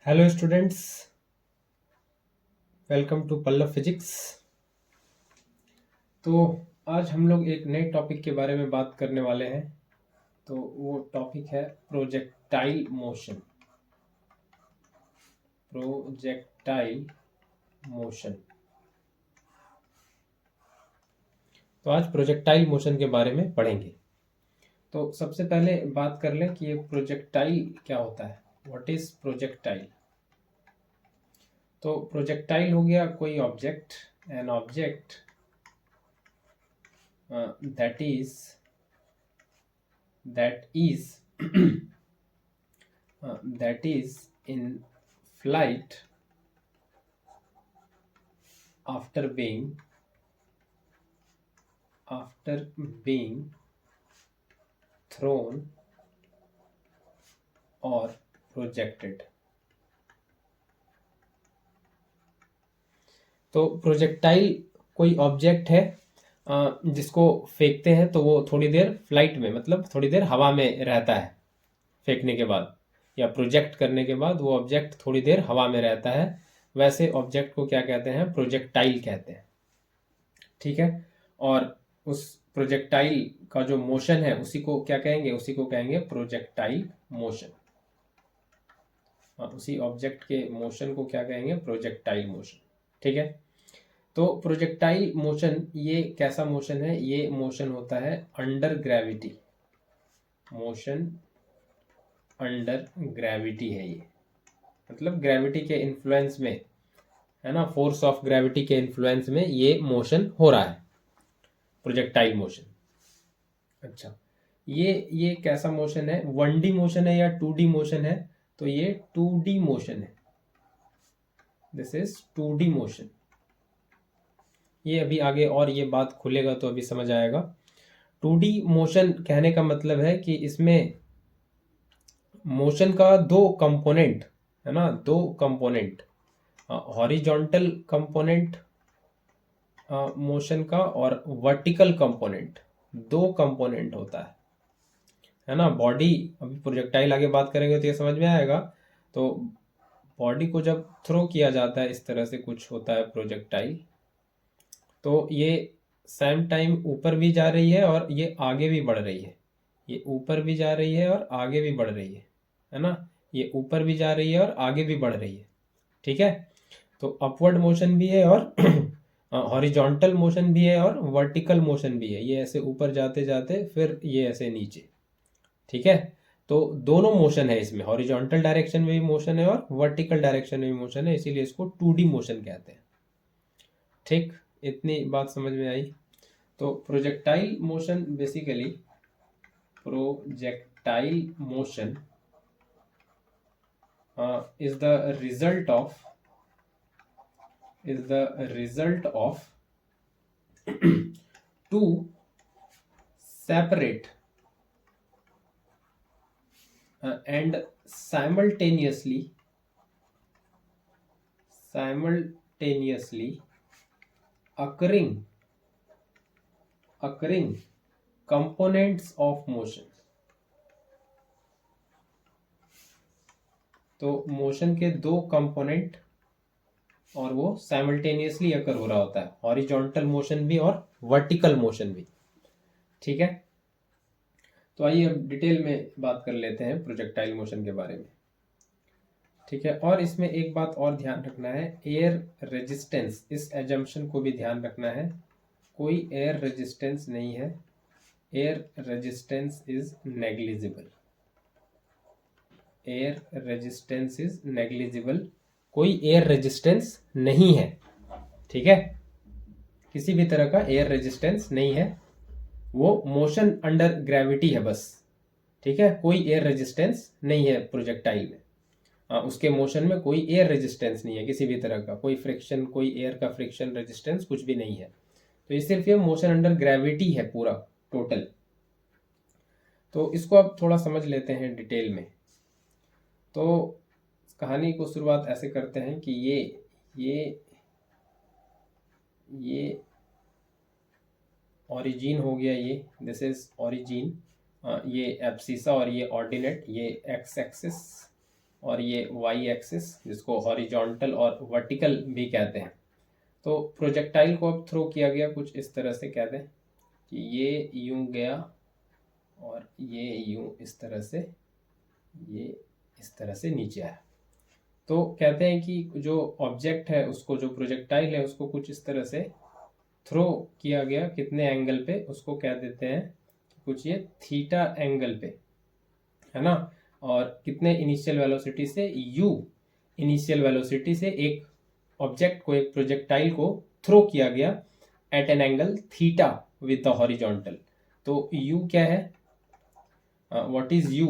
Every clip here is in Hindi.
Hello students, welcome to Pallav physics. तो आज हम लोग एक नए टॉपिक के बारे में बात करने वाले हैं। तो वो टॉपिक है प्रोजेक्टाइल मोशन। Projectile motion. तो आज प्रोजेक्टाइल मोशन के बारे में पढ़ेंगे। तो सबसे पहले बात कर लें कि ये प्रोजेक्टाइल क्या होता है। What is projectile? तो प्रोजेक्टाइल हो गया कोई object, an object that is that is that is in flight after being thrown or projected। तो प्रोजेक्टाइल कोई ऑब्जेक्ट है जिसको फेंकते हैं तो वो थोड़ी देर फ्लाइट में, मतलब थोड़ी देर हवा में रहता है फेंकने के बाद, या प्रोजेक्ट करने के बाद वो ऑब्जेक्ट थोड़ी देर हवा में रहता है। वैसे ऑब्जेक्ट को क्या कहते हैं? प्रोजेक्टाइल कहते हैं। ठीक है। और उस प्रोजेक्टाइल का जो मोशन है उसी को क्या कहेंगे? उसी को कहेंगे प्रोजेक्टाइल मोशन। उसी ऑब्जेक्ट के मोशन को क्या कहेंगे? Projectile motion. ठीक है। तो प्रोजेक्टाइल मोशन ये कैसा मोशन है? ये मोशन होता है under gravity. Motion under gravity है ये, मतलब ग्रेविटी के इन्फ्लुएंस में, है ना, फोर्स ऑफ ग्रेविटी के इन्फ्लुएंस में ये मोशन हो रहा है, प्रोजेक्टाइल मोशन। अच्छा, ये कैसा मोशन है? 1D मोशन है या 2D मोशन है? तो ये 2D मोशन है। This is 2D motion. ये अभी आगे और ये बात खुलेगा तो अभी समझ आएगा। 2D मोशन कहने का मतलब है कि इसमें मोशन का दो कंपोनेंट, है ना, दो कंपोनेंट, हॉरिजॉन्टल कंपोनेंट मोशन का और वर्टिकल कंपोनेंट, दो कंपोनेंट होता है ना। बॉडी, अभी प्रोजेक्टाइल आगे बात करेंगे तो ये समझ में आएगा। तो बॉडी को जब थ्रो किया जाता है इस तरह से कुछ होता है प्रोजेक्टाइल, तो ये सेम टाइम ऊपर भी जा रही है और ये आगे भी बढ़ रही है। ये ऊपर भी जा रही है और आगे भी बढ़ रही है ना। ये ऊपर भी जा रही है और आगे भी बढ़ रही है। ठीक है। तो अपवर्ड मोशन भी है और हॉरिजॉन्टल मोशन भी है और वर्टिकल मोशन भी है। ये ऐसे ऊपर जाते जाते फिर ये ऐसे नीचे। ठीक है। तो दोनों मोशन है इसमें, हॉरिजॉन्टल डायरेक्शन में भी मोशन है और वर्टिकल डायरेक्शन में भी मोशन है, इसीलिए इसको 2D मोशन कहते हैं। ठीक, इतनी बात समझ में आई। तो projectile motion basically, projectile motion is the result of two separate and simultaneously occurring components of motion। तो मोशन के दो कंपोनेंट और वो साइमल्टेनियसली अकर हो रहा होता है, हॉरिजॉन्टल मोशन भी और वर्टिकल मोशन भी। ठीक है। तो आइए अब डिटेल में बात कर लेते हैं प्रोजेक्टाइल मोशन के बारे में। ठीक है। और इसमें एक बात और ध्यान रखना है, एयर रेजिस्टेंस, इस एजम्पशन को भी ध्यान रखना है। कोई एयर रेजिस्टेंस नहीं है। Air resistance is negligible. Air resistance is negligible. कोई एयर रेजिस्टेंस नहीं है। ठीक है। किसी भी तरह का एयर रेजिस्टेंस नहीं है। वो मोशन अंडर ग्रेविटी है बस। ठीक है। कोई एयर रेजिस्टेंस नहीं है प्रोजेक्टाइल में। उसके मोशन में कोई एयर रेजिस्टेंस नहीं है किसी भी तरह का, कोई फ्रिक्शन, कोई एयर का फ्रिक्शन रेजिस्टेंस कुछ भी नहीं है। तो ये सिर्फ ये मोशन अंडर ग्रेविटी है पूरा टोटल। तो इसको अब थोड़ा समझ लेते हैं डिटेल में। तो कहानी को शुरुआत ऐसे करते हैं कि ये ओरिजिन हो गया, ये दिस इज ओरिजिन, ये एब्सिसा और ये ऑर्डिनेट, ये एक्स एक्सिस, और ये वाई एक्सिस, जिसको हॉरिजॉन्टल और वर्टिकल भी कहते हैं। तो प्रोजेक्टाइल को अब थ्रो किया गया कुछ इस तरह से, कहते हैं कि ये यूं गया और ये यूं इस तरह से, ये इस तरह से नीचे आया। तो कहते हैं कि जो ऑब्जेक्ट है उसको, जो प्रोजेक्टाइल है उसको कुछ इस तरह से थ्रो किया गया, कितने एंगल पे, उसको कह देते हैं कुछ ये थीटा एंगल पे, है ना। और कितने इनिशियल वेलोसिटी से, यू इनिशियल वेलोसिटी से एक ऑब्जेक्ट को, एक प्रोजेक्टाइल को थ्रो किया गया at an angle theta with the horizontal. तो यू क्या है, what is u,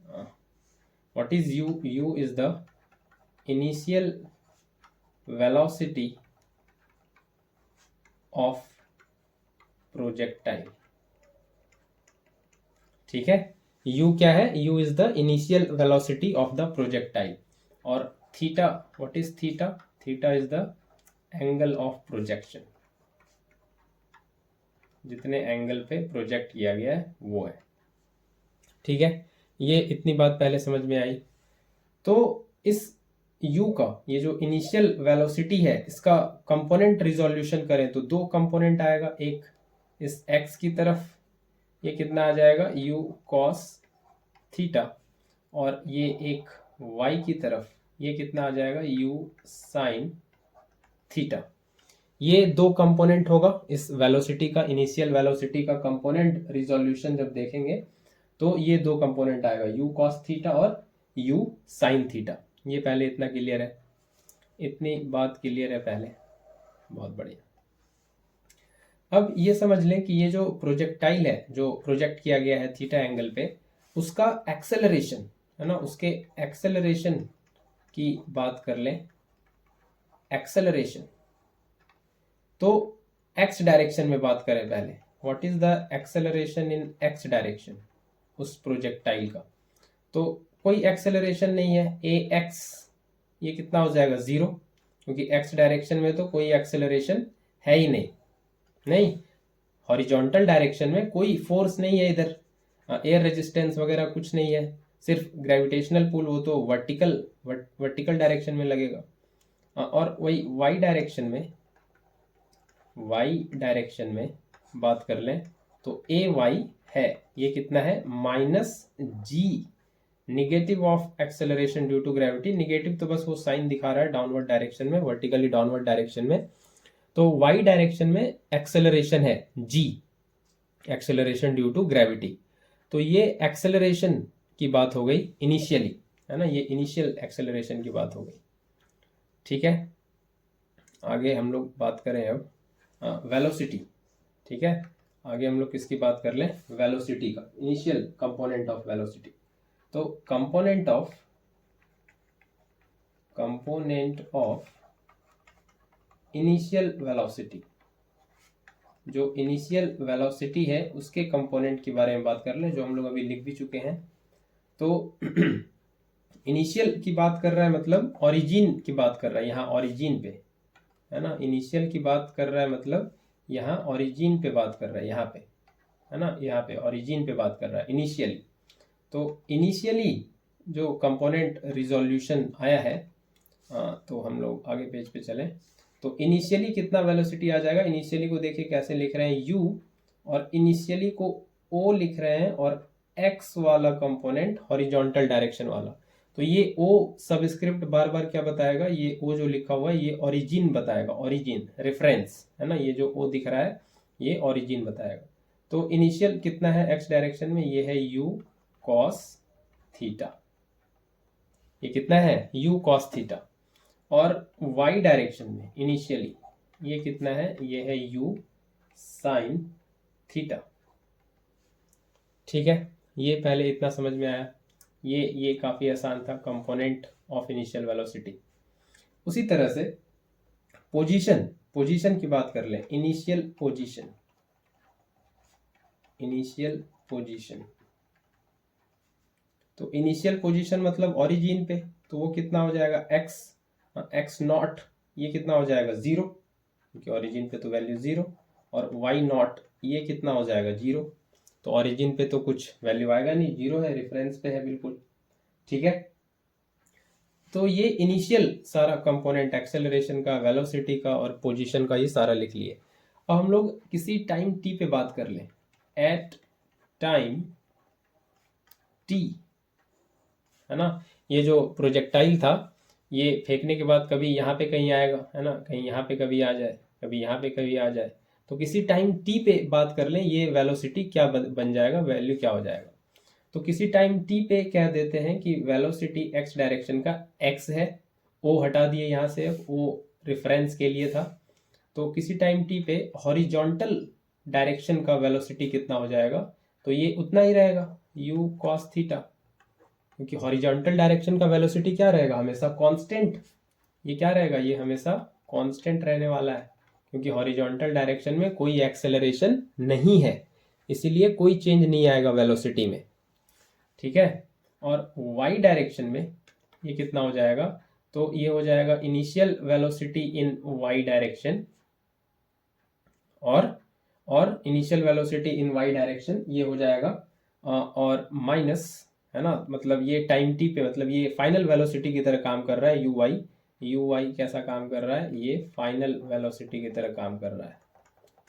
what is u, u is the initial velocity of projectile. ठीक है, u क्या है, u इज द इनिशियल वेलोसिटी ऑफ द प्रोजेक्टाइल। और theta, what is theta, theta is the angle of projection, जितने एंगल पे प्रोजेक्ट किया गया है वो है। ठीक है, ये इतनी बात पहले समझ में आई। तो इस u का, ये जो इनिशियल वेलोसिटी है, इसका कंपोनेंट रिजोल्यूशन करें तो दो कंपोनेंट आएगा, एक इस x की तरफ, ये कितना आ जाएगा, u cos थीटा, और ये एक y की तरफ, ये कितना आ जाएगा, u sin थीटा। ये दो कंपोनेंट होगा इस वेलोसिटी का, इनिशियल वेलोसिटी का कंपोनेंट रिजोल्यूशन जब देखेंगे तो ये दो कंपोनेंट आएगा, u cos थीटा और u sin थीटा। ये पहले इतना क्लियर है, इतनी बात क्लियर है पहले, बहुत बढ़िया। अब ये समझ लें कि ये जो प्रोजेक्टाइल है, जो प्रोजेक्ट किया गया है थीटा एंगल पे, उसका एक्सेलरेशन है ना, उसके एक्सेलरेशन की बात कर लें, एक्सेलरेशन तो एक्स डायरेक्शन में बात करें पहले, what is the acceleration in x direction उस प्रोजेक्टाइल का। तो कोई एक्सेलरेशन नहीं है, ए एक्स, ये कितना हो जाएगा, जीरो, क्योंकि एक्स डायरेक्शन में तो कोई एक्सेलरेशन है ही नहीं, हॉरिजॉन्टल डायरेक्शन में कोई फोर्स नहीं है इधर, एयर रेजिस्टेंस वगैरह कुछ नहीं है, सिर्फ ग्रेविटेशनल पुल, वो तो वर्टिकल डायरेक्शन में लगेगा। और वही वाई डायरेक्शन में बात कर लें तो ए वाई है, ये कितना है, minus g, negative of acceleration due to gravity. Negative तो बस वो साइन दिखा रहा है डाउनवर्ड डायरेक्शन में, वर्टिकली डाउनवर्ड डायरेक्शन में। तो वाई डायरेक्शन में एक्सेलरेशन है g, acceleration due to gravity. तो ये एक्सेलरेशन की बात हो गई इनिशियली, है ना, ये इनिशियल एक्सेलरेशन की बात हो गई। ठीक है, आगे हम लोग बात करें अब वेलोसिटी। ठीक है, आगे हम लोग किसकी बात कर लें, वेलोसिटी का, इनिशियल कंपोनेंट ऑफ वेलोसिटी। तो कंपोनेंट ऑफ इनिशियल वेलोसिटी, जो इनिशियल वेलोसिटी है उसके कंपोनेंट के बारे में बात कर लें, जो हम लोग अभी लिख भी चुके हैं। तो इनिशियल की बात कर रहा है, मतलब ओरिजिन की बात कर रहा है, यहाँ ओरिजिन पे, है ना, इनिशियल की बात कर रहा है, मतलब यहाँ ओरिजिन पे बात कर रहा है, यहाँ पे, है ना, यहाँ पे ओरिजिन पे बात कर रहा है इनिशियली। तो इनिशियली जो कंपोनेंट रिजोल्यूशन आया है, तो हम लोग आगे पेज पे चलें। तो इनिशियली कितना वेलोसिटी आ जाएगा, इनिशियली को देखिए कैसे लिख रहे हैं, u, और इनिशियली को o लिख रहे हैं, और x वाला कंपोनेंट हॉरिजॉन्टल डायरेक्शन वाला। तो ये o सबस्क्रिप्ट बार बार क्या बताएगा, ये o जो लिखा हुआ है ये ओरिजिन बताएगा, ओरिजिन रेफरेंस, है ना, ये जो o दिख रहा है ये ओरिजिन बताएगा। तो इनिशियल कितना है x डायरेक्शन में, ये है u cos थीटा, ये कितना है, u cos थीटा। और y डायरेक्शन में इनिशियली ये कितना है, ये है u sin थीटा। ठीक है, ये पहले इतना समझ में आया, ये काफ़ी आसान था, कंपोनेंट ऑफ इनिशियल वेलोसिटी। उसी तरह से पोजीशन की बात कर लें, इनिशियल पोजीशन। तो इनिशियल पोजीशन मतलब ओरिजिन पे, तो वो कितना हो जाएगा, एक्स नॉट, ये कितना हो जाएगा, जीरो, क्योंकि ओरिजिन पे तो वैल्यू जीरो। और वाई नॉट, ये कितना हो जाएगा, जीरो, तो ओरिजिन पे तो कुछ वैल्यू आएगा नहीं, जीरो है, रेफरेंस पे है बिल्कुल। ठीक है, तो ये इनिशियल सारा कंपोनेंट एक्सेलरेशन का, वेलोसिटी का और पोजीशन का ये सारा लिख लिए। अब हम लोग किसी टाइम टी पे बात कर लें। एट टाइम टी, है ना, ये जो प्रोजेक्टाइल था ये फेंकने के बाद कभी यहाँ पे कहीं आएगा, है ना, कहीं यहाँ पे कभी आ जाए, कभी यहाँ पे कभी आ जाए। तो किसी टाइम टी पे बात कर लें, ये वेलोसिटी क्या बन जाएगा, वैल्यू क्या हो जाएगा। तो किसी टाइम टी पे कह देते हैं कि वेलोसिटी एक्स डायरेक्शन का एक्स है, ओ हटा दिए यहाँ से, ओ रेफरेंस के लिए था। तो किसी टाइम टी पे हॉरिजॉन्टल डायरेक्शन का वेलोसिटी कितना हो जाएगा, तो ये उतना ही रहेगा, यू कॉस थीटा, क्योंकि हॉरिजॉन्टल डायरेक्शन का वेलोसिटी क्या रहेगा, हमेशा कांस्टेंट। ये क्या रहेगा, ये हमेशा कांस्टेंट रहने वाला है, क्योंकि हॉरिजॉन्टल डायरेक्शन में कोई एक्सेलरेशन नहीं है, इसीलिए कोई चेंज नहीं आएगा वेलोसिटी में, ठीक है। और वाई डायरेक्शन में ये कितना हो जाएगा, तो ये हो जाएगा initial velocity in y direction, और initial velocity in y direction ये हो जाएगा और माइनस, है ना, मतलब ये टाइम टी पे, मतलब ये फाइनल वेलोसिटी की तरह काम कर रहा है, यू वाई कैसा काम कर रहा है, ये फाइनल वेलोसिटी की तरह काम कर रहा है,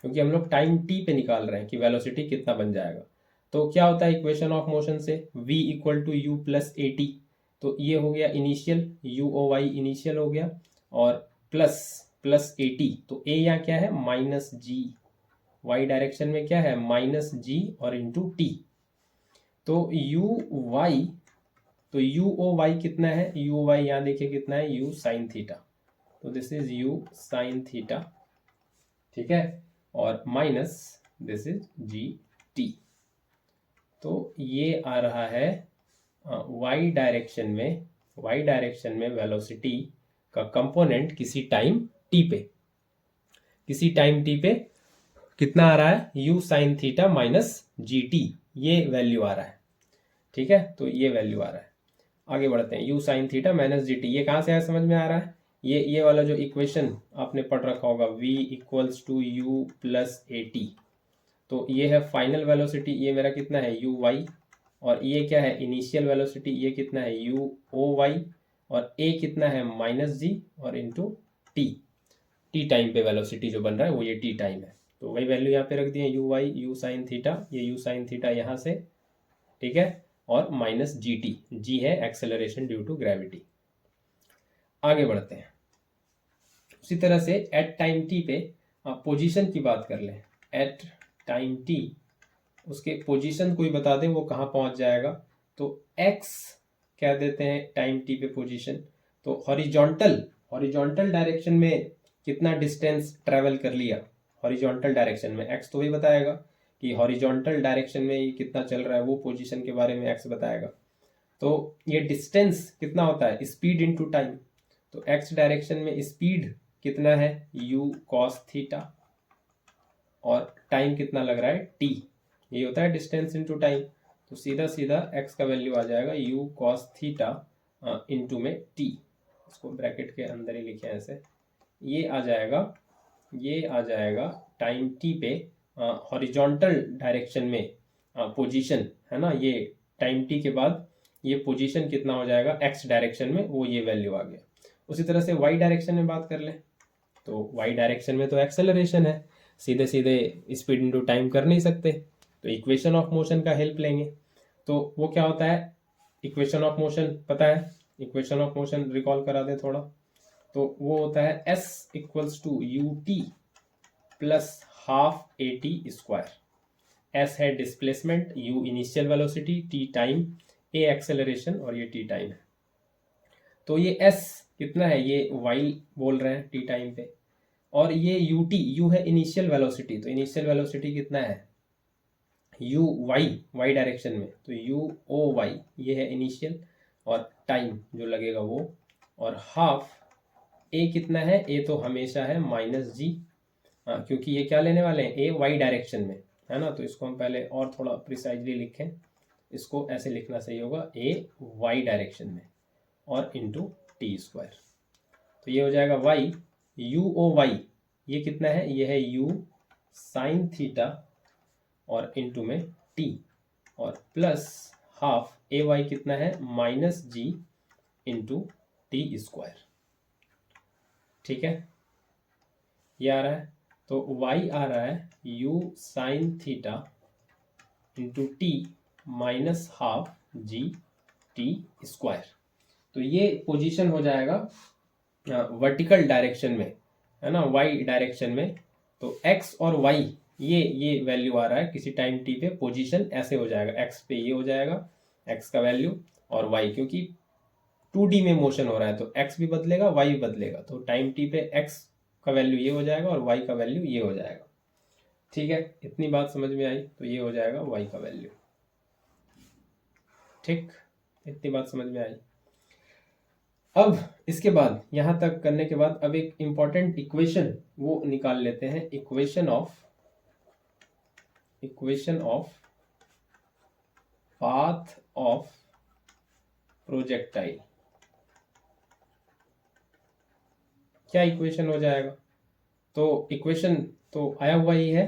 क्योंकि हम लोग टाइम टी पे निकाल रहे हैं कि वेलोसिटी कितना बन जाएगा। तो क्या होता है इक्वेशन ऑफ मोशन से, v equal to u plus a t, तो ये हो गया initial, u o y initial हो गया, और प्लस ए टी, तो ए यहाँ क्या है माइनस जी, वाई डायरेक्शन में क्या है माइनस जी और इंटू टी। तो यू वाई, तो यू ओ वाई कितना है, यू वाई यहाँ देखिए कितना है, यू साइन थीटा, तो this is you sine theta, ठीक है, और minus this is ji t. तो ये आ रहा है वाई डायरेक्शन में वेलोसिटी का कंपोनेंट किसी टाइम टी पे, कितना आ रहा है, you sine theta minus g T, ये वैल्यू आ रहा है, ठीक है। तो ये वैल्यू आ रहा है, आगे बढ़ते हैं, you sine theta minus g T, ये कहाँ से आया समझ में आ रहा है, ये वाला जो इक्वेशन आपने पढ़ रखा होगा, v equals to u plus a t, तो ये है फाइनल वेलोसिटी, ये मेरा कितना है यू वाई, और ये क्या है इनिशियल वेलोसिटी, ये कितना है यू ओ वाई, और ए कितना है माइनस जी और इंटू टी टाइम पे वेलोसिटी जो बन रहा है वो ये टी टाइम है, तो वही वैल्यू यहाँ पे रख दिए, you why you sine theta, ये यू साइन थीटा यहाँ से, ठीक है, और माइनस जी टी, जी है एक्सेलरेशन ड्यू टू ग्रेविटी। आगे बढ़ते हैं, उसी तरह से एट टाइम टी पे पोजीशन की बात कर लें, एट टाइम टी उसके पोजीशन कोई बता दे वो कहाँ पहुंच जाएगा, तो x कह देते हैं टाइम टी पे पोजीशन, तो हॉरिजॉन्टल डायरेक्शन में कितना डिस्टेंस ट्रेवल कर लिया, हॉरिजॉन्टल डायरेक्शन में x तो वही बताएगा कि हॉरिजॉन्टल डायरेक्शन में ये कितना चल रहा है, वो पोजीशन के बारे में x बताएगा। तो ये डिस्टेंस कितना होता है, स्पीड इनटू टाइम, तो x डायरेक्शन में स्पीड कितना है u cos थीटा, और टाइम कितना लग रहा है t, ये होता है डिस्टेंस इनटू टाइम, तो सीधा सीधा x का वैल्यू आ जाएगा u cos थीटा इनटू में t, इसको ब्रैकेट के अंदर ही लिखे ऐसे, ये आ जाएगा टाइम t पे हॉरिजॉन्टल डायरेक्शन में पोजीशन, है ना, ये टाइम t के बाद ये पोजीशन कितना हो जाएगा x डायरेक्शन में, वो ये वैल्यू आ गया। उसी तरह से y डायरेक्शन में बात कर लें, तो y डायरेक्शन में तो एक्सेलरेशन है, सीधे सीधे स्पीड इनटू टाइम कर नहीं सकते, तो इक्वेशन ऑफ मोशन का हेल्प लेंगे। तो वो क्या होता है, इक्वेशन ऑफ मोशन पता है, इक्वेशन ऑफ मोशन रिकॉल करा दें थोड़ा, तो वो होता है s equals to u t plus half a t square, s है displacement, u initial velocity, t time, a acceleration और ये t टाइम है। तो ये s कितना है, ये y बोल रहे हैं t टाइम पे, और ये u है इनिशियल वेलोसिटी, तो इनिशियल वेलोसिटी कितना है u y डायरेक्शन में, तो u o y ये है इनिशियल, और टाइम जो लगेगा वो, और हाफ a कितना है, a तो हमेशा है माइनस जी, क्योंकि ये क्या लेने वाले हैं a y डायरेक्शन में, है ना, तो इसको हम पहले और थोड़ा प्रिसाइजली लिखें, इसको ऐसे लिखना सही होगा a y डायरेक्शन में और इंटू टी स्क्वायर, तो ये हो जाएगा y u o y, ये कितना है, ये है u साइन थीटा और इंटू में t, और प्लस हाफ ए वाई कितना है माइनस जी इंटू टी स्क्वायर। ठीक है, ये आ रहा है। तो y आ रहा है u sine theta into t minus half g t square. तो ये पोजीशन हो जाएगा वर्टिकल डायरेक्शन में, है ना, y डायरेक्शन में। तो x और y ये वैल्यू आ रहा है किसी टाइम t पे, पोजीशन ऐसे हो जाएगा, x पे ये हो जाएगा x का वैल्यू, और y क्योंकि 2D में मोशन हो रहा है तो x भी बदलेगा y भी बदलेगा, तो टाइम t पे x का वैल्यू ये हो जाएगा और y का वैल्यू ये हो जाएगा। ठीक है, इतनी बात समझ में आई। तो ये हो जाएगा y का वैल्यू। ठीक, इतनी बात समझ में आई। अब इसके बाद यहां तक करने के बाद अब एक इंपॉर्टेंट इक्वेशन वो निकाल लेते हैं, equation of path of projectile. क्या इक्वेशन हो जाएगा? तो इक्वेशन तो आया हुआ ही है,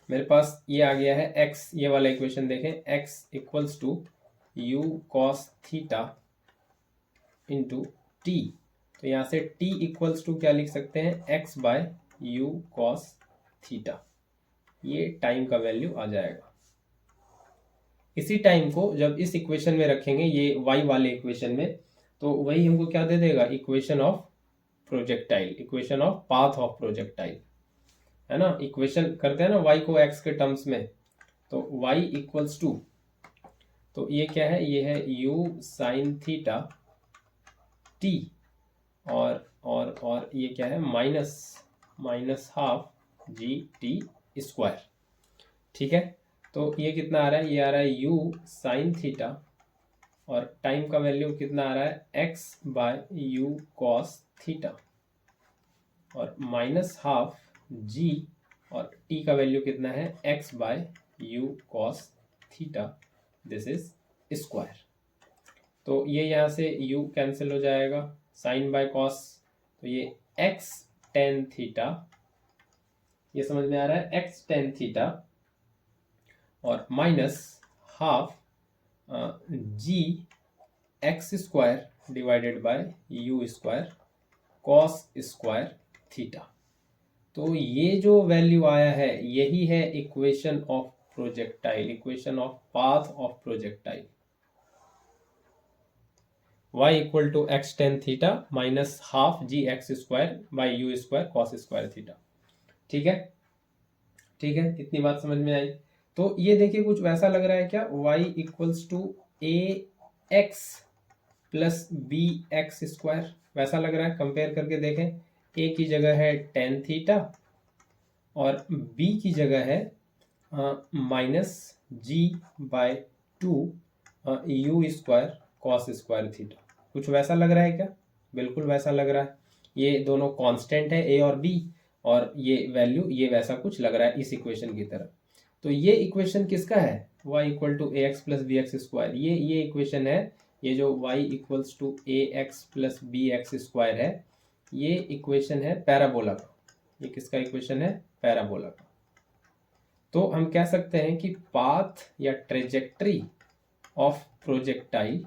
मेरे पास ये आ गया है x, ये वाला इक्वेशन देखें, x equals to u cos theta into t. तो यहाँ से t इक्वल्स टू क्या लिख सकते हैं, x by u cos theta. ये टाइम का वैल्यू आ जाएगा। इसी टाइम को जब इस इक्वेशन में रखेंगे, ये y वाले इक्वेशन में, तो वही हमको क्या दे देगा, equation of projectile, equation of path of projectile, है ना। इक्वेशन करते हैं ना y को x के टर्म्स में, तो y इक्वल्स टू, तो ये क्या है, ये है u साइन थीटा t, और ये क्या है, minus half g t square. ठीक है, तो ये कितना आ रहा है, ये आ रहा है u साइन थीटा, और टाइम का वैल्यू कितना आ रहा है, x by u cos theta, और माइनस हाफ g, और t का वैल्यू कितना है, x by u cos theta, this is square. तो ये यहाँ से u कैंसिल हो जाएगा, साइन बाय कॉस, तो ये x टेन थीटा, ये समझ में आ रहा है, x टेन थीटा, और minus half g x square divided by u square cos square theta. तो ये जो वैल्यू आया है यही है equation of projectile, equation of path of projectile. y equal to x tan theta minus half g x square by u square cos square theta. ठीक है, ठीक है, इतनी बात समझ में आई। तो ये देखिए कुछ वैसा लग रहा है क्या, y equals to a x plus b x square, वैसा लग रहा है। कंपेयर करके देखें, a की जगह है टेन थीटा और b की जगह है minus g by two u square cos square theta. कुछ वैसा लग रहा है क्या? बिल्कुल वैसा लग रहा है। ये दोनों कांस्टेंट है a और b, और ये वैल्यू ये वैसा कुछ लग रहा है इस इक्वेशन की तरह। तो ये इक्वेशन किसका है, y equal to a x plus b x square, ये इक्वेशन है। ये जो y equals to a x plus b x square है, ये इक्वेशन है पैराबोला का। ये किसका इक्वेशन है, पैराबोला का। तो हम कह सकते हैं कि पाथ या ट्रेजेक्ट्री ऑफ प्रोजेक्टाइल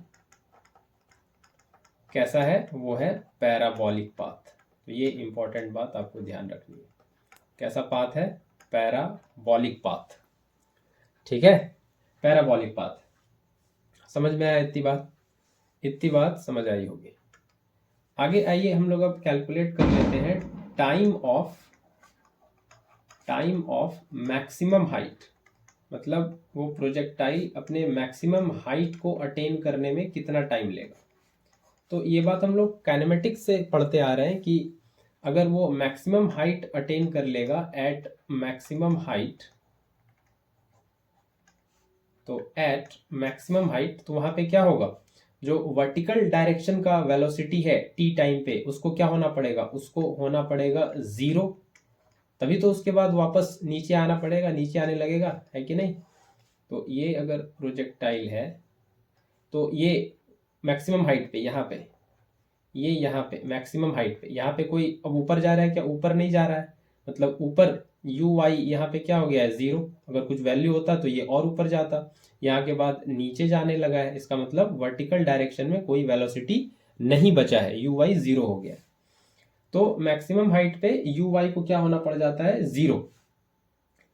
कैसा है, वो है पैराबोलिक पाथ। तो ये इंपॉर्टेंट बात आपको ध्यान रखनी है, कैसा पाथ है, पैराबोलिक पाथ। ठीक है, पैराबोलिक पाथ। समझ में आया इतनी बात? इतनी बात समझ आई होगी। आगे आइए हम लोग अब कैलकुलेट कर लेते हैं टाइम ऑफ मैक्सिमम हाइट, मतलब वो प्रोजेक्टाइल अपने मैक्सिमम हाइट को अटेन करने में कितना टाइम लेगा। तो ये बात हम लोग काइनेमेटिक्स से पढ़ते आ रहे हैं कि अगर वो मैक्सिमम हाइट अटेन कर लेगा एट मैक्सिमम हाइट, तो एट मैक्सिमम हाइट, तो वहां पे क्या होगा, जो वर्टिकल डायरेक्शन का वेलोसिटी है टी टाइम पे, उसको क्या होना पड़ेगा, उसको होना पड़ेगा 0, तभी तो उसके बाद वापस नीचे आना पड़ेगा, नीचे आने लगेगा, है कि नहीं। तो ये अगर प्रोजेक्टाइल है तो ये मैक्सिमम हाइट पे, यहाँ पे, ये यहाँ पे मैक्सिमम हाइट पे, यहाँ पे कोई अब ऊपर जा रहा है क्या, ऊपर नहीं जा रहा है, मतलब ऊपर यू वाई यहाँ पे क्या हो गया है 0, अगर कुछ वैल्यू होता तो ये और ऊपर जाता, यहाँ के बाद नीचे जाने लगा है, इसका मतलब वर्टिकल डायरेक्शन में कोई वेलोसिटी नहीं बचा है, यू वाई 0 हो गया। तो मैक्सिमम हाइट पे यू वाई को क्या होना पड़ जाता है 0।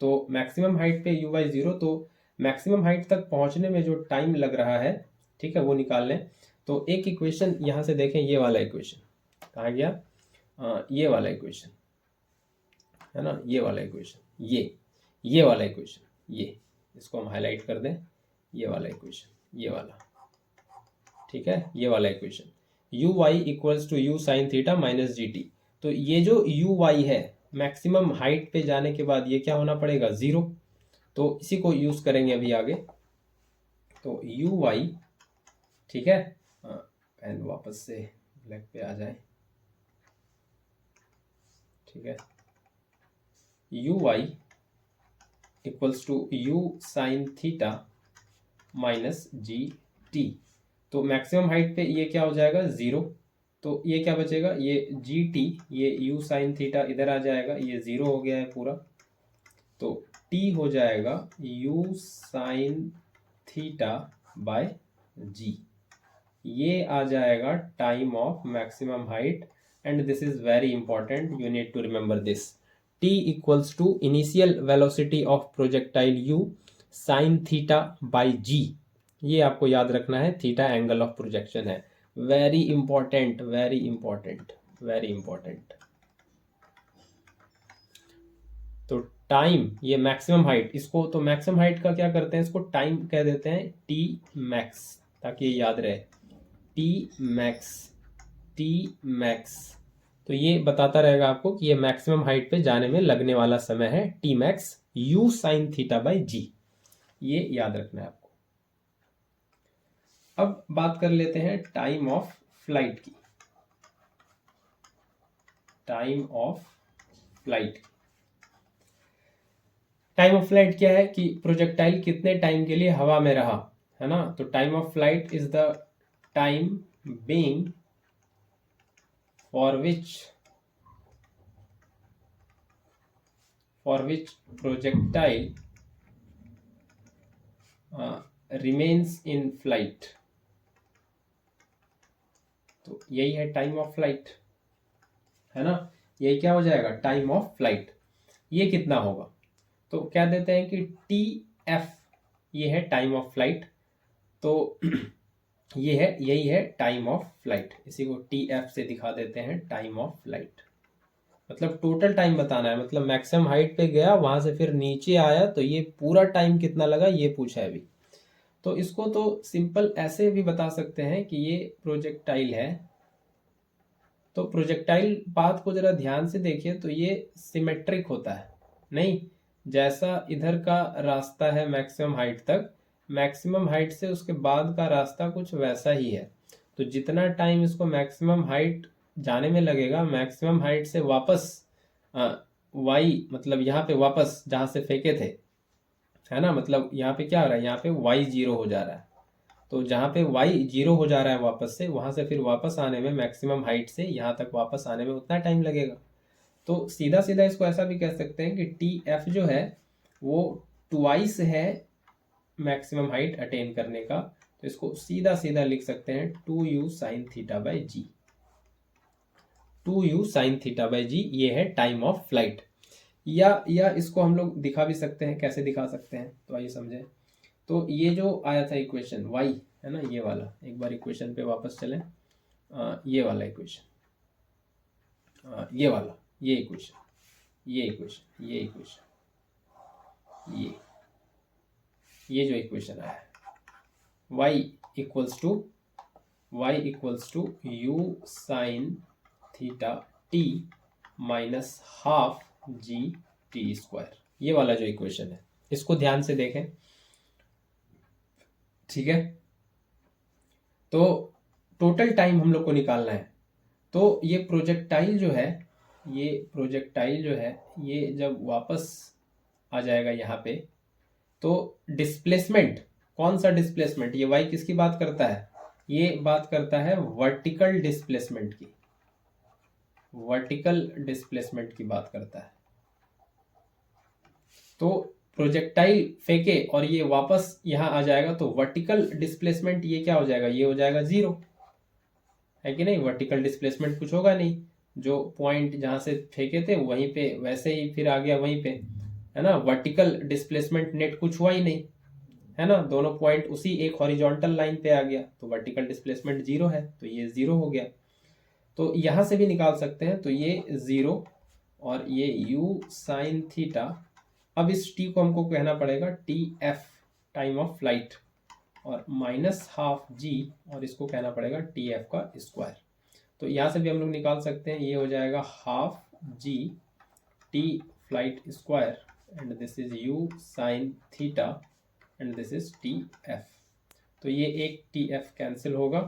तो मैक्सिमम हाइट पे यू वाई 0, तो मैक्सिमम हाइट तक पहुंचने में जो टाइम लग रहा है, ठीक है, वो निकाल लें। तो एक इक्वेशन यहाँ से देखें, ये वाला इक्वेशन कहाँ गया, ये वाला इक्वेशन है ना, ये वाला इक्वेशन, ये वाला इक्वेशन, ये इसको हम हाईलाइट कर दें, ये वाला इक्वेशन, ये वाला, ठीक है, ये वाला equation u y equals to u sine theta minus g t. तो ये जो यू वाई है मैक्सिमम हाइट पे जाने के बाद ये क्या होना पड़ेगा 0, तो इसी को यूज करेंगे अभी आगे। तो यू वाई, ठीक है, पेन वापस से ब्लैक पे आ जाए, ठीक है, u y equals to u sine theta minus g t. तो मैक्सिमम हाइट पे ये क्या हो जाएगा 0, तो ये क्या बचेगा, ये जी टी, ये यू साइन थीटा इधर आ जाएगा, ये 0 हो गया है पूरा, तो टी हो जाएगा u sine theta by g, ये आ जाएगा time of maximum height. And this is very important, you need to remember this, t equals to initial velocity of projectile u sine theta by g, ये आपको याद रखना है, थीटा एंगल ऑफ प्रोजेक्शन है, very important, very important, very important. तो टाइम, ये मैक्सिमम हाइट, इसको तो मैक्सिमम हाइट का क्या करते हैं, इसको टाइम कह देते हैं टी मैक्स, ताकि ये याद रहे, टी मैक्स, टी मैक्स। तो ये बताता रहेगा आपको कि ये मैक्सिमम हाइट पे जाने में लगने वाला समय है t max u sine theta by g, ये याद रखना है आपको। अब बात कर लेते हैं टाइम ऑफ फ्लाइट की, time of flight. Time of flight क्या है कि प्रोजेक्टाइल कितने टाइम के लिए हवा में रहा, है ना। तो time of flight is the time being for which projectile remains in flight। तो यही है टाइम ऑफ फ्लाइट, है ना, यही क्या हो जाएगा टाइम ऑफ फ्लाइट। ये कितना होगा, तो क्या देते हैं कि टी एफ, ये है टाइम ऑफ फ्लाइट, तो ये है, यही है टाइम ऑफ फ्लाइट, इसी को टी एफ से दिखा देते हैं टाइम ऑफ फ्लाइट, मतलब टोटल टाइम बताना है, मतलब मैक्सिमम हाइट पे गया, वहां से फिर नीचे आया, तो ये पूरा टाइम कितना लगा ये पूछा है अभी। तो इसको तो सिंपल ऐसे भी बता सकते हैं कि ये प्रोजेक्टाइल है, तो प्रोजेक्टाइल पाथ को जरा ध्यान से देखिए, तो ये सिमेट्रिक होता है, नहीं, जैसा इधर का रास्ता है मैक्सिमम हाइट तक, मैक्सिमम हाइट से उसके बाद का रास्ता कुछ वैसा ही है। तो जितना टाइम इसको मैक्सिमम हाइट जाने में लगेगा, मैक्सिमम हाइट से वापस वाई, मतलब यहाँ पे वापस जहाँ से फेंके थे, है ना, मतलब यहाँ पे क्या हो रहा है, यहाँ पे वाई 0 हो जा रहा है, तो जहाँ पे वाई 0 हो जा रहा है वापस से, वहां से फिर वापस आने में मैक्सिमम हाइट से यहाँ तक वापस आने में उतना टाइम लगेगा। तो सीधा सीधा इसको ऐसा भी कह सकते हैं कि टी एफ जो है वो ट्वाइस है मैक्सिमम हाइट अटेन करने का, तो इसको सीधा सीधा लिख सकते हैं 2u sine theta by g, 2u sine theta by g, ये है टाइम ऑफ फ्लाइट। या इसको हम लोग दिखा भी सकते हैं, कैसे दिखा सकते हैं, तो आइए समझें। तो ये जो आया था इक्वेशन y, है ना, ये वाला, एक बार इक्वेशन पे वापस चलें, ये वाला इक्वेशन, ये वाला, ये इक्वेशन, ये इक्वेशन, ये इक्वेशन, ये जो इक्वेशन आया है y equals to u sine theta t minus half g t square, ये वाला जो इक्वेशन है, इसको ध्यान से देखें, ठीक है। तो टोटल टाइम हम लोग को निकालना है, तो ये प्रोजेक्टाइल जो है, ये प्रोजेक्टाइल जो है, ये जब वापस आ जाएगा यहाँ पे, तो डिस्प्लेसमेंट, कौन सा डिस्प्लेसमेंट, ये वाई किसकी बात करता है, ये बात करता है वर्टिकल डिस्प्लेसमेंट की, वर्टिकल डिस्प्लेसमेंट की बात करता है, तो प्रोजेक्टाइल फेंके और ये वापस यहाँ आ जाएगा तो वर्टिकल डिस्प्लेसमेंट ये क्या हो जाएगा, ये हो जाएगा 0, है कि नहीं। वर्टिकल डिस्प्लेसमेंट कुछ होगा नहीं, जो पॉइंट जहाँ से फेंके थे वहीं पे वैसे ही फिर आ गया वहीं पे, है ना। वर्टिकल डिस्प्लेसमेंट नेट कुछ हुआ ही नहीं, है ना। दोनों पॉइंट उसी एक हॉरिजॉन्टल लाइन पे आ गया तो वर्टिकल डिस्प्लेसमेंट 0 है, तो ये 0 हो गया। तो यहाँ से भी निकाल सकते हैं, तो ये 0 और ये u साइन थीटा। अब इस t को हमको कहना पड़ेगा TF, टाइम ऑफ फ्लाइट, और -12g, और इसको कहना पड़ेगा TF का स्क्वायर। तो यहाँ से भी हम लोग निकाल सकते हैं, ये हो जाएगा 12g t flight square and this is u sine theta and this is TF। तो ये एक TF कैंसिल होगा,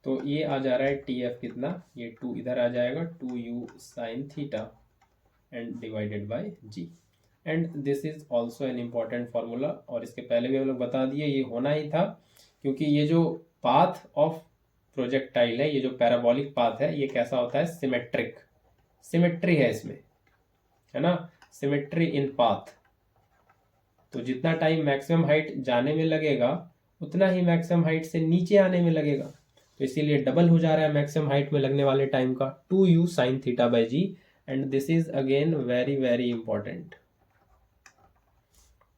तो ये आ जा रहा है TF कितना, ये 2 इधर आ जाएगा, 2u sine theta and divided by g। And this is also an important formula, और इसके पहले भी हम लोग बता दिए, ये होना ही था क्योंकि ये जो पाथ ऑफ प्रोजेक्टाइल है, ये जो पैराबोलिक पाथ है, ये कैसा होता है, सिमेट्रिक, सिमेट्री है इसमें, है ना, सिमेट्री इन पाथ। तो जितना टाइम मैक्सिमम हाइट जाने में लगेगा उतना ही मैक्सिमम हाइट से नीचे आने में लगेगा, तो इसीलिए डबल हो जा रहा है मैक्सिमम हाइट में लगने वाले टाइम का, 2u sine theta by g. And this is again very very important,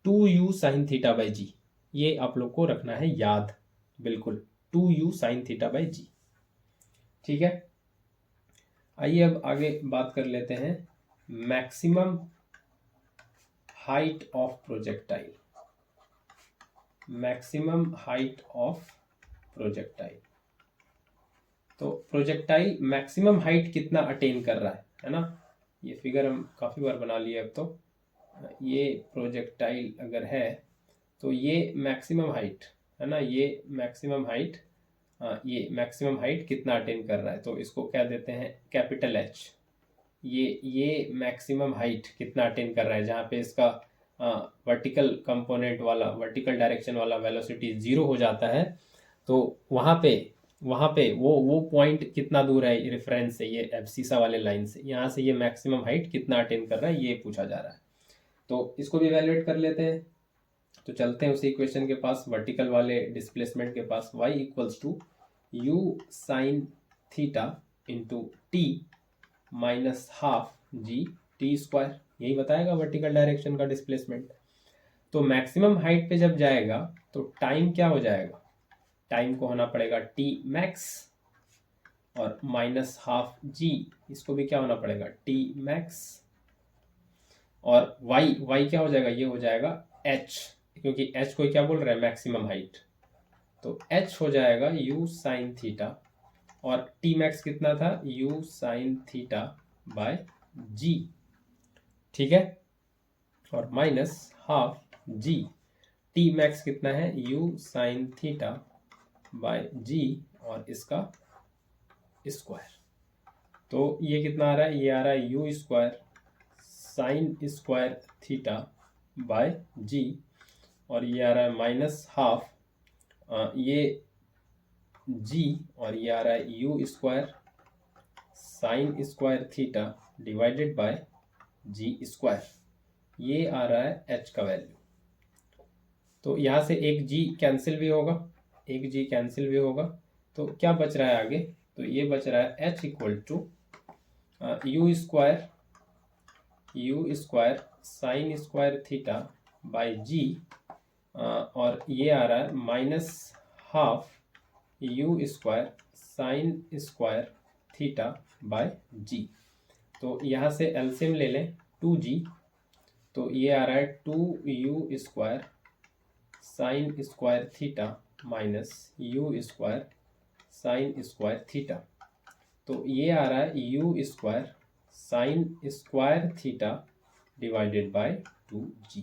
2u sine theta by g, ये आप लोग को रखना है याद, बिल्कुल 2u साइन थीटा बाई जी। ठीक है, आइए अब आगे बात कर लेते हैं maximum height of projectile, maximum height of projectile. तो प्रोजेक्टाइल मैक्सिमम हाइट कितना अटेन कर रहा है ना। ये फिगर हम काफ़ी बार बना लिए अब तो। ये प्रोजेक्टाइल अगर है तो ये मैक्सिमम हाइट है ना, ये मैक्सिमम हाइट, ये मैक्सिमम हाइट कितना अटेन कर रहा है, तो इसको क्या देते हैं, कैपिटल H। ये मैक्सिमम हाइट कितना अटेन कर रहा है, जहाँ पे इसका वर्टिकल कंपोनेंट वाला, वर्टिकल डायरेक्शन वाला वेलोसिटी 0 हो जाता है, तो वहाँ पे वो पॉइंट कितना दूर है रेफरेंस से, ये एब्सिसा वाले लाइन से, यहाँ से ये मैक्सिमम हाइट कितना अटेन कर रहा है, ये पूछा जा रहा है। तो इसको भी इवैल्यूएट कर लेते हैं। तो चलते हैं उसी इक्वेशन के पास, वर्टिकल वाले डिस्प्लेसमेंट के पास, y equals to u sine theta into t minus half g t square, यही बताएगा वर्टिकल डायरेक्शन का डिस्प्लेसमेंट। तो मैक्सिमम हाइट पे जब जाएगा तो टाइम क्या हो जाएगा, टाइम को होना पड़ेगा टी मैक्स और माइनस हाफ जी, इसको भी क्या होना पड़ेगा, टी मैक्स, और y क्या हो जाएगा, ये हो जाएगा h, क्योंकि h को क्या बोल रहा है, मैक्सिमम हाइट, तो h हो जाएगा u साइन थीटा, और t मैक्स कितना था, u sine theta bye g, ठीक है, और minus half g, t max कितना है, u sine theta bye g, और इसका स्क्वायर। तो ये कितना आ रहा है, ये आ रहा है u square sine square theta by g, और ये आ रहा है माइनस हाफ ये जी, और ये आ रहा है u square sine square theta divided by g square, ये आ रहा है एच का वैल्यू। तो यहाँ से एक जी कैंसिल भी होगा, एक जी कैंसिल भी होगा, तो क्या बच रहा है आगे, तो ये बच रहा है h equal to u square sine square theta by g, और ये आ रहा है minus half u square sine square theta by g. तो यहाँ से एलसीएम ले लें 2g, तो ये आ रहा है 2u square sine square theta minus you square sine square theta, तो ये आ रहा है u square sine square theta divided bye 2g।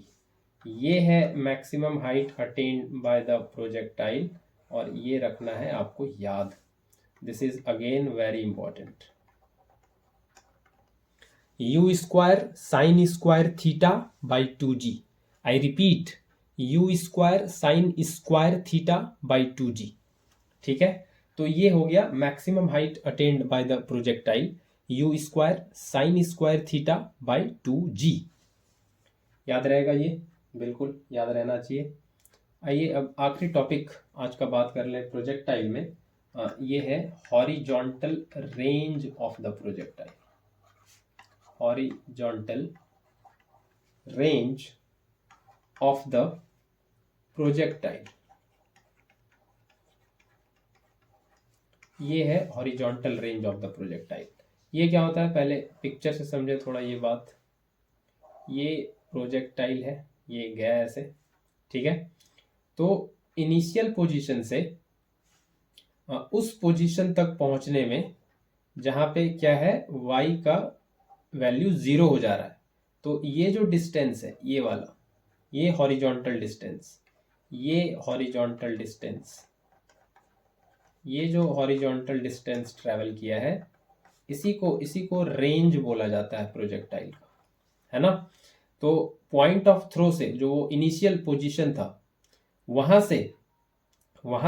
ये है maximum height attend by the प्रोजेक्टाइल, और ये रखना है आपको याद, this is again very important. You square sine square theta by 2g, I repeat you square sine square theta by 2g, ठीक है। तो ये हो गया maximum height attend by the projectile, you square sine square theta by 2g। याद रहेगा ये, बिल्कुल याद रहना चाहिए। आइए अब आखिरी टॉपिक आज का बात कर लें प्रोजेक्टाइल में। ये है हॉरिजॉन्टल रेंज ऑफ द प्रोजेक्टाइल। हॉरिजॉन्टल रेंज ऑफ द प्रोजेक्टाइल, ये है हॉरिजॉन्टल रेंज ऑफ द प्रोजेक्टाइल। ये क्या होता है, पहले पिक्चर से समझे थोड़ा ये बात। ये प्रोजेक्टाइल है, ये गया ऐसे, ठीक है। तो इनिशियल पोजीशन से उस पोजीशन तक पहुंचने में जहां पे क्या है, y का वैल्यू 0 हो जा रहा है, तो ये जो डिस्टेंस है ये वाला, ये हॉरिजॉन्टल डिस्टेंस, ये हॉरिजॉन्टल डिस्टेंस, ये जो हॉरिजॉन्टल डिस्टेंस ट्रेवल किया है, इसी को रेंज बोला जाता है प्रोजेक्टाइल का, है ना। तो पॉइंट ऑफ थ्रो से जो वो इनिशियल पोजीशन था, वहां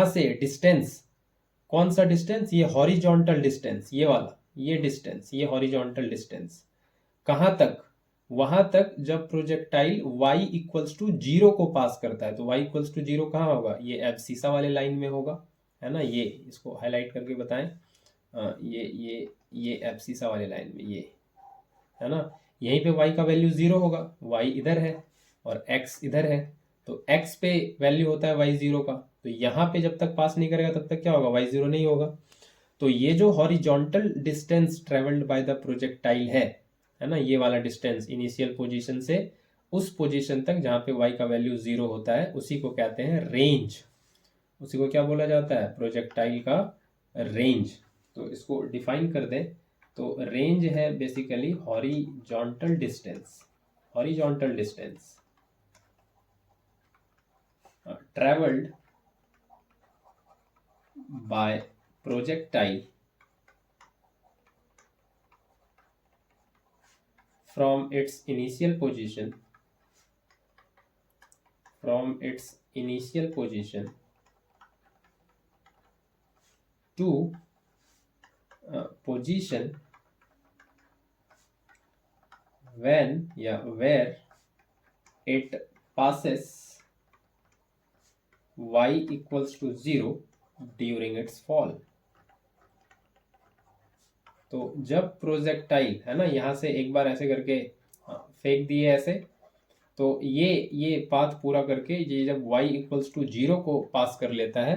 से डिस्टेंस, कौन सा डिस्टेंस, ये हॉरिजॉन्टल डिस्टेंस, ये वाला, ये डिस्टेंस, ये हॉरिजॉन्टल डिस्टेंस कहां तक, वहां तक जब प्रोजेक्टाइल y इक्वल्स टू 0 को पास करता है। तो y इक्वल्स टू 0 कहाँ होगा, ये एब्सिसा वाले लाइन में होगा, है ना। ये इसको हाईलाइट करके बताएं, ये एब्सिसा वाले लाइन में, ये है ना। यहीं पे y का वैल्यू 0 होगा, y इधर है और x इधर है, तो x पे वैल्यू होता है y 0 का, तो यहाँ पे जब तक पास नहीं करेगा तब तक क्या होगा, y 0 नहीं होगा। तो ये जो horizontal distance travelled by the projectile है ना, ये वाला डिस्टेंस इनिशियल पोजीशन से उस पोजीशन तक जहाँ पे y का वैल्यू 0 होता है, उसी को कहते हैं रेंज। उसी को क्या बोला जाता है, प्रोजेक्टाइल का रेंज। तो इसको डिफाइन कर दें तो रेंज है basically horizontal distance, horizontal distance travelled by projectile from its initial position to position where it passes y equals to 0 during its fall। तो जब प्रोजेक्टाइल है ना, यहाँ से एक बार ऐसे करके फेंक दिए ऐसे, तो ये पाथ पूरा करके ये जब y इक्वल्स टू 0 को पास कर लेता है,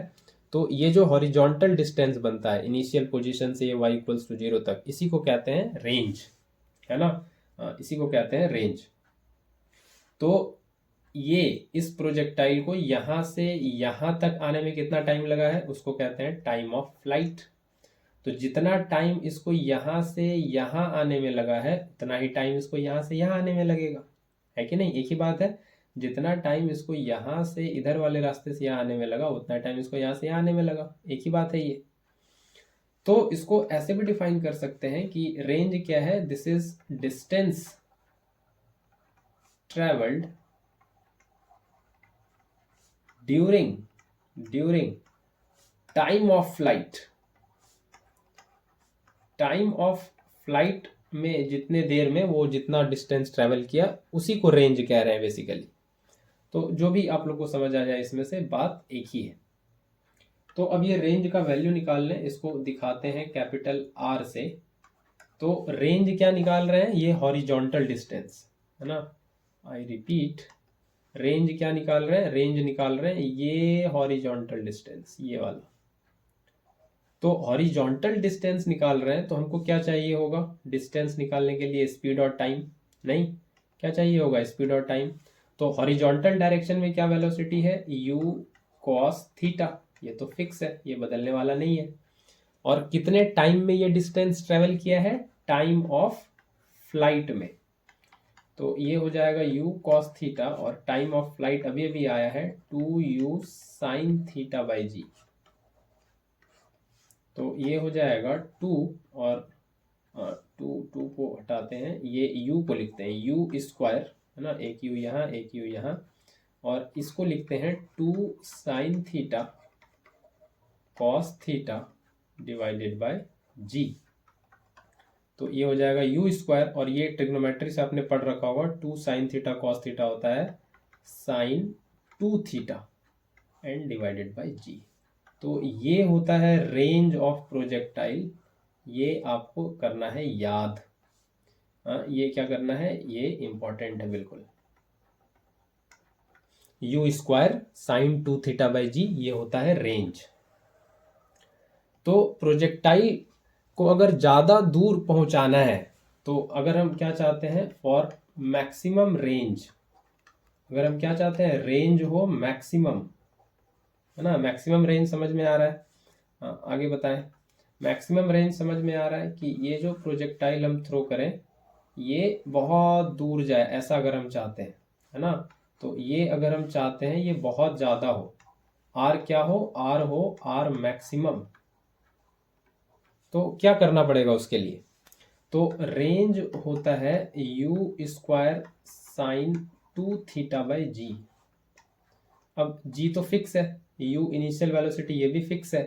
तो ये जो हॉरिजॉन्टल डिस्टेंस बनता है इनिशियल पोजीशन से ये y इक्वल्स टू 0 तक, इसी को कहते हैं रेंज, है ना। इसी को कहते हैं रेंज। तो ये इस प्रोजेक्टाइल को यहाँ से यहाँ तक आने में कितना टाइम लगा है, उसको कहते हैं टाइम ऑफ फ्लाइट। तो जितना टाइम इसको यहाँ से यहाँ आने में लगा है, उतना ही टाइम इसको यहाँ से यहाँ आने में लगेगा, है कि नहीं। एक ही बात है, जितना टाइम इसको यहाँ से इधर वाले रास्ते से यहाँ आने में लगा, उतना टाइम इसको यहाँ से यहाँ आने में लगा, एक ही बात है ये। तो इसको ऐसे भी डिफाइन कर सकते हैं कि रेंज क्या है, this is distance travelled during time of flight. Time of flight में जितने देर में वो जितना डिस्टेंस ट्रेवल किया, उसी को रेंज कह रहे हैं बेसिकली। तो जो भी आप लोग को समझ आ जाए, इसमें से बात एक ही है। तो अब ये रेंज का वैल्यू निकाल लें, इसको दिखाते हैं कैपिटल R से। तो रेंज क्या निकाल रहे हैं, ये हॉरिजॉन्टल डिस्टेंस है ना। आई रिपीट, रेंज क्या निकाल रहे हैं, रेंज निकाल रहे हैं ये हॉरिजॉन्टल डिस्टेंस, ये वाला। तो हॉरिजॉन्टल डिस्टेंस निकाल रहे हैं, तो हमको क्या चाहिए होगा, डिस्टेंस निकालने के लिए स्पीड और टाइम, नहीं क्या चाहिए होगा, स्पीड और टाइम। तो हॉरिजॉन्टल डायरेक्शन में क्या वेलोसिटी है, u cos थीटा, ये तो फिक्स है, ये बदलने वाला नहीं है। और कितने टाइम में ये डिस्टेंस ट्रेवल किया है, टाइम ऑफ फ्लाइट में। तो ये हो जाएगा u cos थीटा, और टाइम ऑफ फ्लाइट अभी अभी आया है 2u sin theta by g. तो ये हो जाएगा 2 और 2 को हटाते हैं, ये u को लिखते हैं u स्क्वायर, है ना, एक u यहाँ एक u यहाँ, और इसको लिखते हैं 2 sin theta cos theta divided bye g। तो ये हो जाएगा यू स्क्वायर, और ये ट्रिग्नोमेट्री से आपने पढ़ रखा होगा 2 साइन थीटा कॉस थीटा होता है sine 2 theta and divided by g. तो ये होता है रेंज ऑफ प्रोजेक्टाइल, ये आपको करना है याद। ये क्या करना है, ये इंपॉर्टेंट है बिल्कुल। U square sine 2 theta by g, ये होता है रेंज। तो प्रोजेक्टाइल को अगर ज़्यादा दूर पहुंचाना है, तो अगर हम क्या चाहते हैं, फॉर मैक्सिमम रेंज, अगर हम क्या चाहते हैं, रेंज हो मैक्सिमम, है ना। मैक्सिमम रेंज समझ में आ रहा है, हाँ आगे बताएं। मैक्सिमम रेंज समझ में आ रहा है कि ये जो प्रोजेक्टाइल हम थ्रो करें ये बहुत दूर जाए, ऐसा अगर हम चाहते हैं, है ना। तो ये अगर हम चाहते हैं ये बहुत ज़्यादा हो, आर क्या हो, आर मैक्सिमम, तो क्या करना पड़ेगा उसके लिए, तो रेंज होता है u square sine 2 theta by g. अब जी तो फिक्स है, यू इनिशियल वेलोसिटी ये भी फिक्स है।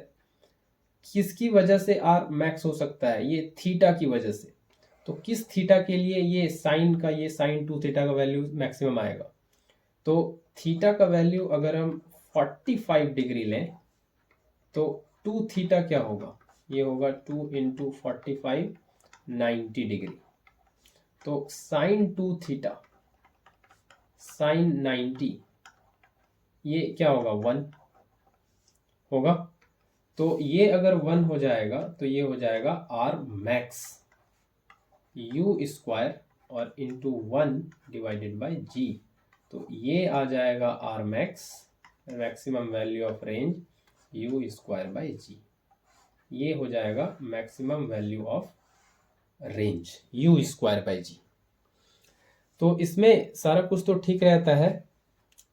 किसकी वजह से आर मैक्स हो सकता है, ये थीटा की वजह से। तो किस थीटा के लिए ये साइन का, ये साइन 2 थीटा का वैल्यू मैक्सिमम आएगा। तो थीटा का वैल्यू अगर हम 45 डिग्री लें तो 2 थीटा क्या होगा, ये होगा 2 इंटू 45 90 डिग्री। तो साइन 2 थीटा साइन 90 ये क्या होगा, 1 होगा। तो ये अगर 1 हो जाएगा तो ये हो जाएगा आर मैक्स, यू स्क्वायर और इंटू 1 डिवाइडेड बाई जी। तो ये आ जाएगा R max, maximum value of range, u square by g. ये हो जाएगा maximum value of range, u square by g. तो इसमें सारा कुछ तो ठीक रहता है।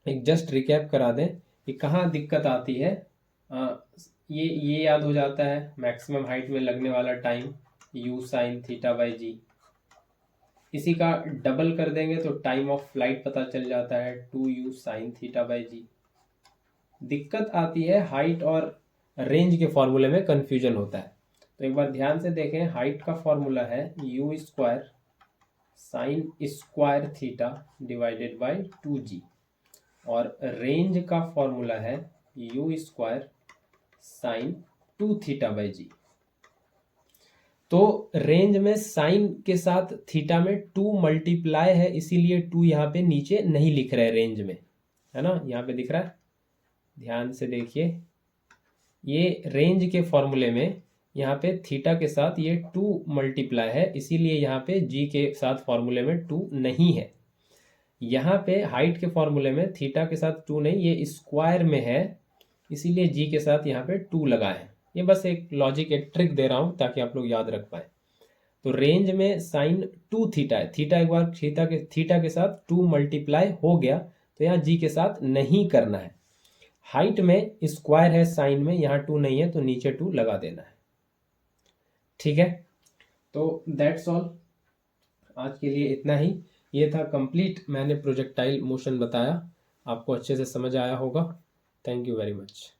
एक जस्ट रिकैप करा दें कि कहाँ दिक्कत आती है। ये याद हो जाता है, मैक्सिमम हाइट में लगने वाला time u sine theta by g. इसी का डबल कर देंगे तो टाइम ऑफ फ्लाइट पता चल जाता है 2u साइन थीटा बाई जी। दिक्कत आती है हाइट और रेंज के फॉर्मूले में कंफ्यूजन होता है। तो एक बार ध्यान से देखें, हाइट का फॉर्मूला है u square sine square theta divided by 2g, और रेंज का फॉर्मूला है u square sine 2 theta by g. तो रेंज में साइन के साथ थीटा में 2 मल्टीप्लाई है, इसीलिए 2 यहाँ पे नीचे नहीं लिख रहे रेंज में, है ना। यहाँ पे दिख रहा है, ध्यान से देखिए, ये रेंज के फॉर्मूले में यहाँ पे थीटा के साथ ये 2 मल्टीप्लाई है, इसीलिए यहाँ पे जी के साथ फॉर्मूले में 2 नहीं है। यहाँ पे हाइट के फॉर्मूले में थीटा के साथ 2 नहीं, ये स्क्वायर में है, इसीलिए जी के साथ यहाँ पे 2 लगाए हैं। ये बस एक लॉजिक, एक ट्रिक दे रहा हूँ ताकि आप लोग याद रख पाए। तो रेंज में साइन 2 थीटा है, थीटा एक बार थीटा के साथ 2 मल्टीप्लाई हो गया, तो यहाँ जी के साथ नहीं करना है। हाइट में स्क्वायर है, साइन में यहाँ 2 नहीं है, तो नीचे 2 लगा देना है। ठीक है, तो दैट्स ऑल, आज के लिए इतना ही। ये था कंप्लीट, मैंने प्रोजेक्टाइल मोशन बताया, आपको अच्छे से समझ आया होगा। Thank you very much.